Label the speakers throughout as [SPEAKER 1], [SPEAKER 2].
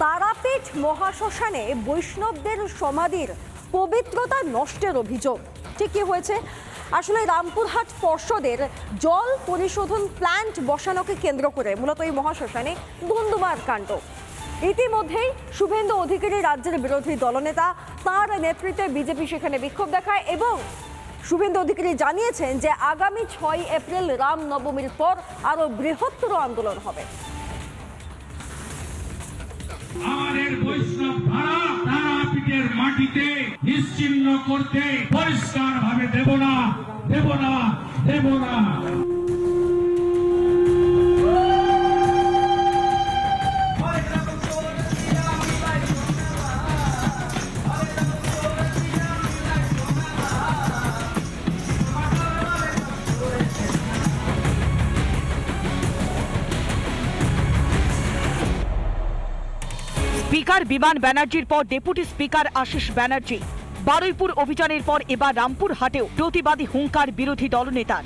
[SPEAKER 1] তারাপীঠ মহাশ্মশানে বৈষ্ণবদের সমাধির পবিত্রতা নষ্টের অভিযোগ। ঠিক কি হয়েছে? আসলে রামপুরহাট পর্ষদের জল পরিশোধন প্ল্যান্ট বসানোকে কেন্দ্র করে মূলত এই মহাশ্মশানে ধুন্ধুমার কাণ্ড। ইতিমধ্যেই শুভেন্দু অধিকারী রাজ্যের বিরোধী দলনেতা, তার নেতৃত্বে বিজেপি সেখানে বিক্ষোভ দেখায় এবং শুভেন্দু অধিকারী জানিয়েছেন যে আগামী 6 এপ্রিল রামনবমীর পর আরো বৃহত্তর আন্দোলন হবে।
[SPEAKER 2] আমাদের বৈষ্ণব ধারা তারাপীঠের মাটিতে নিশ্চিহ্ন করতে পরিষ্কার ভাবে দেব না, দেব না, দেব না।
[SPEAKER 3] স্পিকার বিমান ব্যানার্জির পর ডেপুটি স্পিকার আশিস ব্যানার্জি। বারুইপুর অভিযানের পর এবার রামপুরহাটেও প্রতিবাদী হুঙ্কার বিরোধী দলনেতার।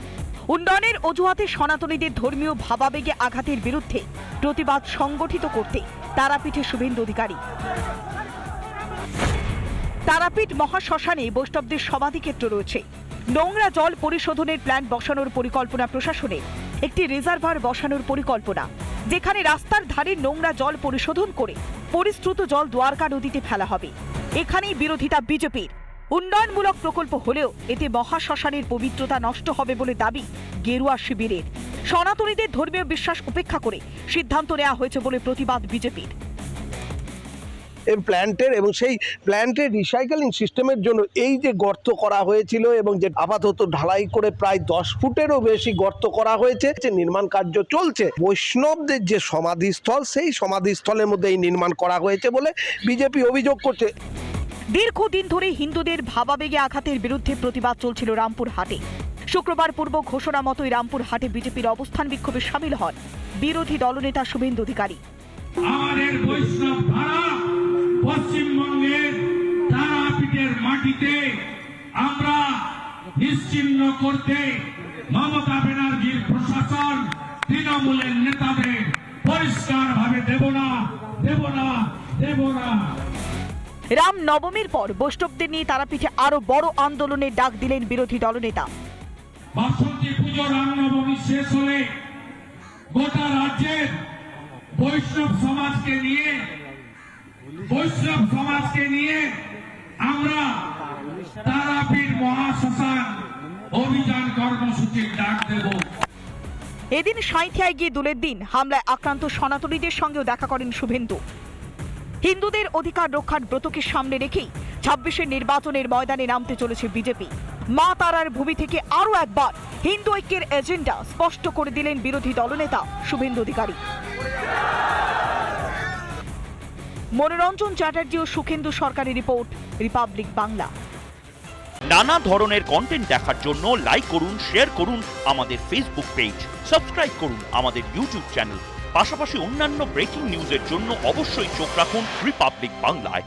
[SPEAKER 3] উন্নয়নের অজুহাতে সনাতনীদের ধর্মীয় ভাবাবেগে আঘাতের বিরুদ্ধে প্রতিবাদ সংগঠিত করতে তারাপীঠে শুভেন্দু অধিকারী। তারাপীঠ মহাশ্মশানে বৈষ্ণবদের সমাধিক্ষেত্র রয়েছে। নোংরা জল পরিশোধনের প্ল্যান্ট বসানোর পরিকল্পনা প্রশাসনের। একটি রিজার্ভার বসানোর পরিকল্পনা, যেখানে রাস্তার ধারে নোংরা জল পরিশোধন করে পরিশ্রুত জল দ্বারকা নদীতে ফেলা হবে। এখানেই বিরোধিতা বিজেপির। উন্নয়নমূলক প্রকল্প হলেও এতে মহাশ্মশানের পবিত্রতা নষ্ট হবে বলে দাবি গেরুয়া শিবিরের। সনাতনীদের ধর্মীয় বিশ্বাস উপেক্ষা করে সিদ্ধান্ত নেওয়া হয়েছে বলে প্রতিবাদ বিজেপির।
[SPEAKER 4] প্ল্যান্টের এবং সেই প্ল্যান্টের রিসাইকেলিং সিস্টেমের জন্য এই যে গর্ত করা হয়েছিল এবং যে আপাতত ঢালাই করে প্রায় 10 ফুটেরও বেশি গর্ত করা হয়েছে, নির্মাণ কার্য চলছে। বৈষ্ণবদের যে সমাধিস্থল, সেই সমাধিস্থলের মধ্যে এই নির্মাণ করা হয়েছে বলে বিজেপি অভিযোগ করছে।
[SPEAKER 3] দীর্ঘদিন ধরে হিন্দুদের ভাবাবেগে আঘাতের বিরুদ্ধে প্রতিবাদ চলছিল রামপুরহাটে। শুক্রবার পূর্ব ঘোষণা মতোই রামপুরহাটে বিজেপির অবস্থান বিক্ষোভে সামিল হন বিরোধী দলনেতা শুভেন্দু অধিকারী।
[SPEAKER 2] আমাদের বৈষ্ণব ধারা পশ্চিমবঙ্গের তারাপীঠের মাটিতে আমরা নিশ্চিহ্ন করতে মমতা ব্যানার্জির প্রশাসন, তৃণমূলের নেতাদের পরিষ্কার ভাবে দেব না, দেব না, দেব না।
[SPEAKER 3] রাম নবমীর পর বৈষ্ণবদের নিয়ে তারাপীঠে আরো বড় আন্দোলনের ডাক দিলেন বিরোধী দলনেতা।
[SPEAKER 2] বাসন্তী পুজো রামনবমী শেষ হলে গোটা রাজ্যের বৈষ্ণব সমাজকে নিয়ে আমরা তারাপীঠ মহাশ্মশান অভিযান কর্মসূচির ডাক দেব।
[SPEAKER 3] এদিন সাঁইথিয়ায় গিয়ে দোলের দিন হামলায় আক্রান্ত সনাতনীদের সঙ্গেও দেখা করেন শুভেন্দু। হিন্দুদের অধিকার রক্ষার ব্রতকে সামনে রেখেই 26-এর নির্বাচনের ময়দানে নামতে চলেছে বিজেপি। মা তারার ভূমি থেকে আরও একবার হিন্দু ঐক্যের এজেন্ডা স্পষ্ট করে দিলেন বিরোধী দলনেতা শুভেন্দু অধিকারী। মনোরঞ্জন চ্যাটার্জি ও সুখেন্দু সরকারের রিপোর্ট, রিপাবলিক বাংলা।
[SPEAKER 5] নানা ধরনের কন্টেন্ট দেখার জন্য লাইক করুন, শেয়ার করুন আমাদের ফেসবুক পেজ, সাবস্ক্রাইব করুন আমাদের ইউটিউব চ্যানেল। পাশাপাশি অন্যান্য ব্রেকিং নিউজের জন্য অবশ্যই চোখ রাখুন রিপাবলিক বাংলায়।